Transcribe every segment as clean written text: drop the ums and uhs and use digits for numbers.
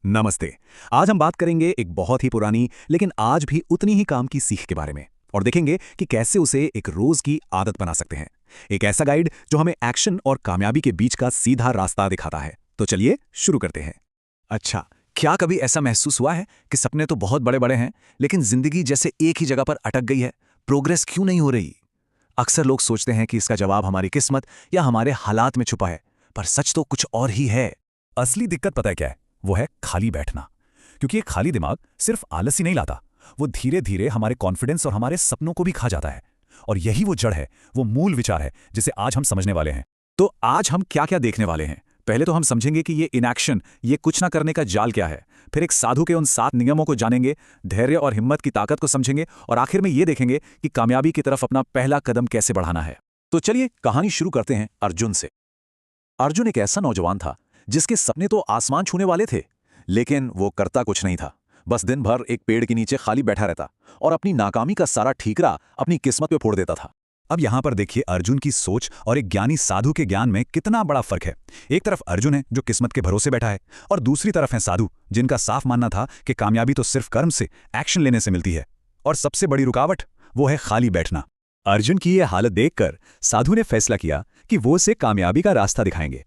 नमस्ते। आज हम बात करेंगे एक बहुत ही पुरानी लेकिन आज भी उतनी ही काम की सीख के बारे में और देखेंगे कि कैसे उसे एक रोज की आदत बना सकते हैं। एक ऐसा गाइड जो हमें एक्शन और कामयाबी के बीच का सीधा रास्ता दिखाता है। तो चलिए शुरू करते हैं। अच्छा, क्या कभी ऐसा महसूस हुआ है कि सपने तो बहुत बड़े-बड़े हैं, लेकिन जिंदगी जैसे एक ही जगह पर अटक गई है? प्रोग्रेस क्यों नहीं हो रही? अक्सर लोग सोचते हैं कि इसका जवाब हमारी किस्मत या हमारे हालात में छुपा है, पर सच तो कुछ और ही है। असली दिक्कत पता है क्या है? वो है खाली बैठना। क्योंकि एक खाली दिमाग सिर्फ आलस ही नहीं लाता, वो धीरे धीरे हमारे कॉन्फिडेंस और हमारे सपनों को भी खा जाता है। और यही वो जड़ है, वो मूल विचार है जिसे आज हम समझने वाले हैं। तो आज हम क्या-क्या देखने वाले हैं? पहले तो हम समझेंगे कि ये इनएक्शन, ये कुछ ना करने का जाल क्या है। फिर एक साधु के उन 7 नियमों को जानेंगे, धैर्य और हिम्मत की ताकत को समझेंगे और आखिर में ये देखेंगे कि कामयाबी की तरफ अपना पहला कदम कैसे बढ़ाना है। तो चलिए कहानी शुरू करते हैं अर्जुन से। अर्जुन एक ऐसा नौजवान था जिसके सपने तो आसमान छूने वाले थे, लेकिन वो करता कुछ नहीं था। बस दिन भर एक पेड़ के नीचे खाली बैठा रहता और अपनी नाकामी का सारा ठीकरा अपनी किस्मत पे फोड़ देता था। अब यहां पर देखिए अर्जुन की सोच और एक ज्ञानी साधु के ज्ञान में कितना बड़ा फर्क है। एक तरफ अर्जुन है जो किस्मत के भरोसे बैठा है और दूसरी तरफ है साधु जिनका साफ मानना था कि कामयाबी तो सिर्फ कर्म से, एक्शन लेने से मिलती है। और सबसे बड़ी रुकावट वो है खाली बैठना। अर्जुन की ये हालत देखकर साधु ने फैसला किया कि वो उसे कामयाबी का रास्ता दिखाएंगे।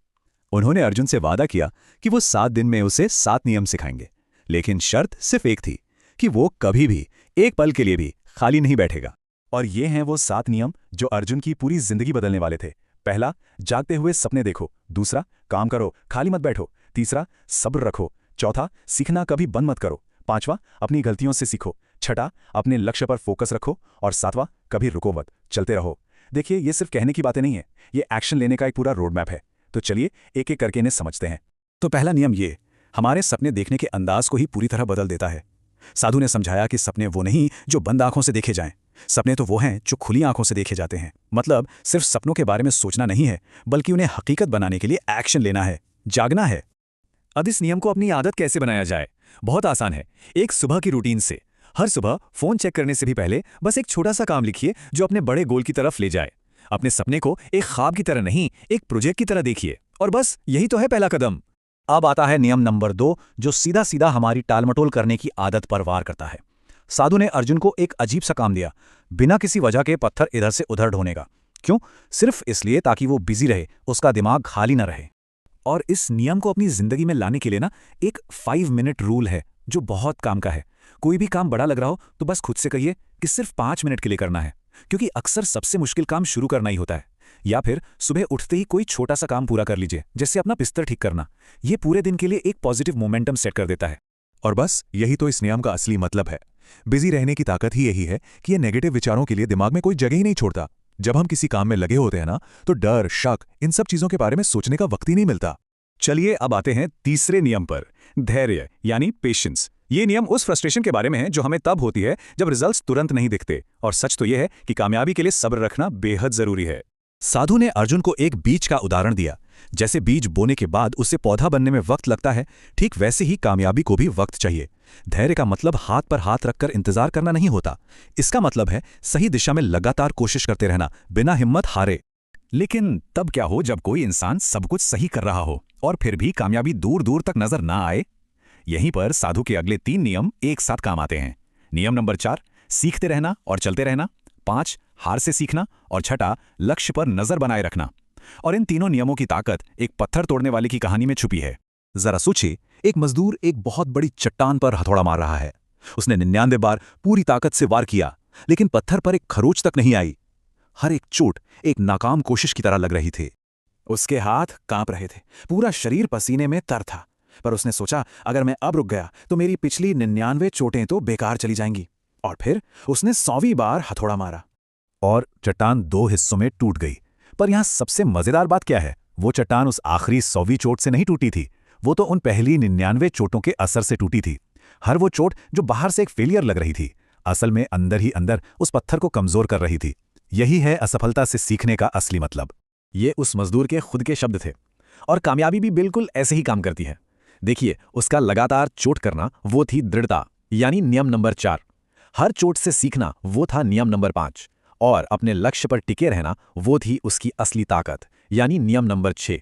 उन्होंने अर्जुन से वादा किया कि वो 7 दिन में उसे 7 नियम सिखाएंगे, लेकिन शर्त सिर्फ एक थी कि वो कभी भी एक पल के लिए भी खाली नहीं बैठेगा। और ये हैं वो 7 नियम जो अर्जुन की पूरी जिंदगी बदलने वाले थे। पहला, जागते हुए सपने देखो। दूसरा, काम करो, खाली मत बैठो। तीसरा, सब्र रखो। चौथा, सीखना कभी बंद मत करो। पांचवा, अपनी गलतियों से सीखो। छठा, अपने लक्ष्य पर फोकस रखो। और सातवां, कभी रुको मत, चलते रहो। देखिए, ये सिर्फ कहने की बातें नहीं है, ये एक्शन लेने का एक पूरा रोड मैप है। तो चलिए एक एक करके इन्हें समझते हैं। तो पहला नियम ये हमारे सपने देखने के अंदाज को ही पूरी तरह बदल देता है। साधु ने समझाया कि सपने वो नहीं जो बंद आंखों से देखे जाएं, सपने तो वो हैं जो खुली आंखों से देखे जाते हैं। मतलब सिर्फ सपनों के बारे में सोचना नहीं है, बल्कि उन्हें हकीकत बनाने के लिए एक्शन लेना है, जागना है। अब इस नियम को अपनी आदत कैसे बनाया जाए? बहुत आसान है, एक सुबह की रूटीन से। हर सुबह फोन चेक करने से भी पहले बस एक छोटा सा काम लिखिए जो अपने बड़े गोल की तरफ ले जाए। अपने सपने को एक ख्वाब की तरह नहीं, एक प्रोजेक्ट की तरह देखिए। और बस यही तो है पहला कदम। अब आता है नियम नंबर 2 जो सीधा सीधा हमारी टालमटोल करने की आदत पर वार करता है। साधु ने अर्जुन को एक अजीब सा काम दिया, बिना किसी वजह के पत्थर इधर से उधर ढोने का। क्यों? सिर्फ इसलिए ताकि वो बिजी रहे, उसका दिमाग खाली न रहे। और इस नियम को अपनी जिंदगी में लाने के लिए ना एक 5 मिनट रूल है जो बहुत काम का है। कोई भी काम बड़ा लग रहा हो तो बस खुद से कहिए कि सिर्फ 5 मिनट के लिए करना है, क्योंकि अक्सर सबसे मुश्किल काम शुरू करना ही होता है। या फिर सुबह उठते ही कोई छोटा सा काम पूरा कर लीजिए, जैसे अपना बिस्तर ठीक करना। ये पूरे दिन के लिए एक पॉजिटिव मोमेंटम सेट कर देता है। और बस यही तो इस नियम का असली मतलब है। बिजी रहने की ताकत ही यही है कि ये नेगेटिव विचारों के लिए दिमाग में कोई जगह ही नहीं छोड़ता। जब हम किसी काम में लगे होते हैं ना, तो डर, शक, इन सब चीजों के बारे में सोचने का वक्त ही नहीं मिलता। चलिए अब आते हैं तीसरे नियम पर, धैर्य यानी पेशेंस। ये नियम उस फ्रस्ट्रेशन के बारे में है जो हमें तब होती है जब रिजल्ट्स तुरंत नहीं दिखते। और सच तो यह है कि कामयाबी के लिए सब्र रखना बेहद जरूरी है। साधु ने अर्जुन को एक बीज का उदाहरण दिया। जैसे बीज बोने के बाद उसे पौधा बनने में वक्त लगता है, ठीक वैसे ही कामयाबी को भी वक्त चाहिए। धैर्य का मतलब हाथ पर हाथ रखकर इंतजार करना नहीं होता। इसका मतलब है सही दिशा में लगातार कोशिश करते रहना, बिना हिम्मत हारे। लेकिन तब क्या हो जब कोई इंसान सब कुछ सही कर रहा हो और फिर भी कामयाबी दूर दूर तक नजर ना आए? यहीं पर साधु के अगले 3 नियम एक साथ काम आते हैं। नियम नंबर 4, सीखते रहना और चलते रहना। 5, हार से सीखना। और 6, लक्ष्य पर नजर बनाए रखना। और इन तीनों नियमों की ताकत एक पत्थर तोड़ने वाले की कहानी में छुपी है। जरा सोचिए, एक मजदूर एक बहुत बड़ी चट्टान पर हथौड़ा मार रहा है। उसने 99 बार पूरी ताकत से वार किया, लेकिन पत्थर पर एक खरोच तक नहीं आई। हर एक चोट एक नाकाम कोशिश की तरह लग रही थी। उसके हाथ कांप रहे थे, पूरा शरीर पसीने में तर था। पर उसने सोचा, अगर मैं अब रुक गया तो मेरी पिछली 99 चोटें तो बेकार चली जाएंगी। और फिर उसने 100वीं बार हथौड़ा मारा और चट्टान 2 हिस्सों में टूट गई। पर यहां सबसे मजेदार बात क्या है? वो चट्टान उस आखिरी 100वीं चोट से नहीं टूटी थी, वो तो उन पहली 99 चोटों के असर से टूटी थी। हर वो चोट जो बाहर से एक फेलियर लग रही थी, असल में अंदर ही अंदर उस पत्थर को कमजोर कर रही थी। यही है असफलता से सीखने का असली मतलब। ये उस मजदूर के खुद के शब्द थे। और कामयाबी भी बिल्कुल ऐसे ही काम करती है। देखिए, उसका लगातार चोट करना वो थी दृढ़ता, यानी नियम नंबर 4। हर चोट से सीखना वो था नियम नंबर 5। और अपने लक्ष्य पर टिके रहना वो थी उसकी असली ताकत, यानी नियम नंबर 6।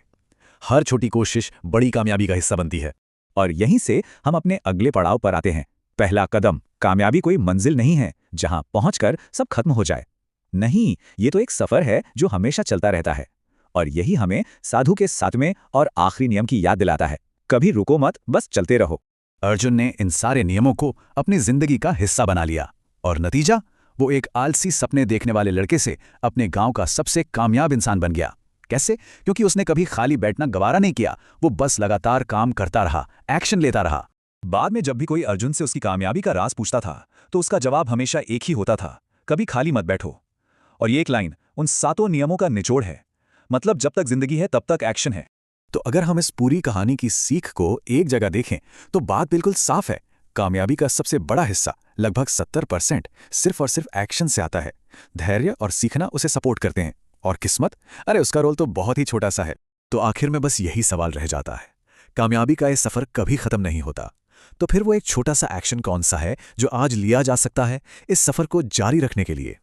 हर छोटी कोशिश बड़ी कामयाबी का हिस्सा बनती है। और यहीं से हम अपने अगले पड़ाव पर आते हैं। पहला कदम, कामयाबी कोई मंजिल नहीं है जहां पहुंचकर सब खत्म हो जाए। नहीं, ये तो एक सफर है जो हमेशा चलता रहता है। और यही हमें साधु के 7वें और आखिरी नियम की याद दिलाता है, कभी रुको मत, बस चलते रहो। अर्जुन ने इन सारे नियमों को अपनी जिंदगी का हिस्सा बना लिया और नतीजा, वो एक आलसी सपने देखने वाले लड़के से अपने गांव का सबसे कामयाब इंसान बन गया। कैसे? क्योंकि उसने कभी खाली बैठना गवारा नहीं किया, वो बस लगातार काम करता रहा, एक्शन लेता रहा। बाद में जब भी कोई अर्जुन से उसकी कामयाबी का राज पूछता था तो उसका जवाब हमेशा एक ही होता था, कभी खाली मत बैठो। और ये एक लाइन उन 7 नियमों का निचोड़ है। मतलब जब तक जिंदगी है तब तक एक्शन है। तो अगर हम इस पूरी कहानी की सीख को एक जगह देखें तो बात बिल्कुल साफ है। कामयाबी का सबसे बड़ा हिस्सा, लगभग 70%, सिर्फ और सिर्फ एक्शन से आता है। धैर्य और सीखना उसे सपोर्ट करते हैं, और किस्मत, अरे उसका रोल तो बहुत ही छोटा सा है। तो आखिर में बस यही सवाल रह जाता है, कामयाबी का ये सफर कभी खत्म नहीं होता। तो फिर वो एक छोटा सा एक्शन कौन सा है जो आज लिया जा सकता है इस सफर को जारी रखने के लिए?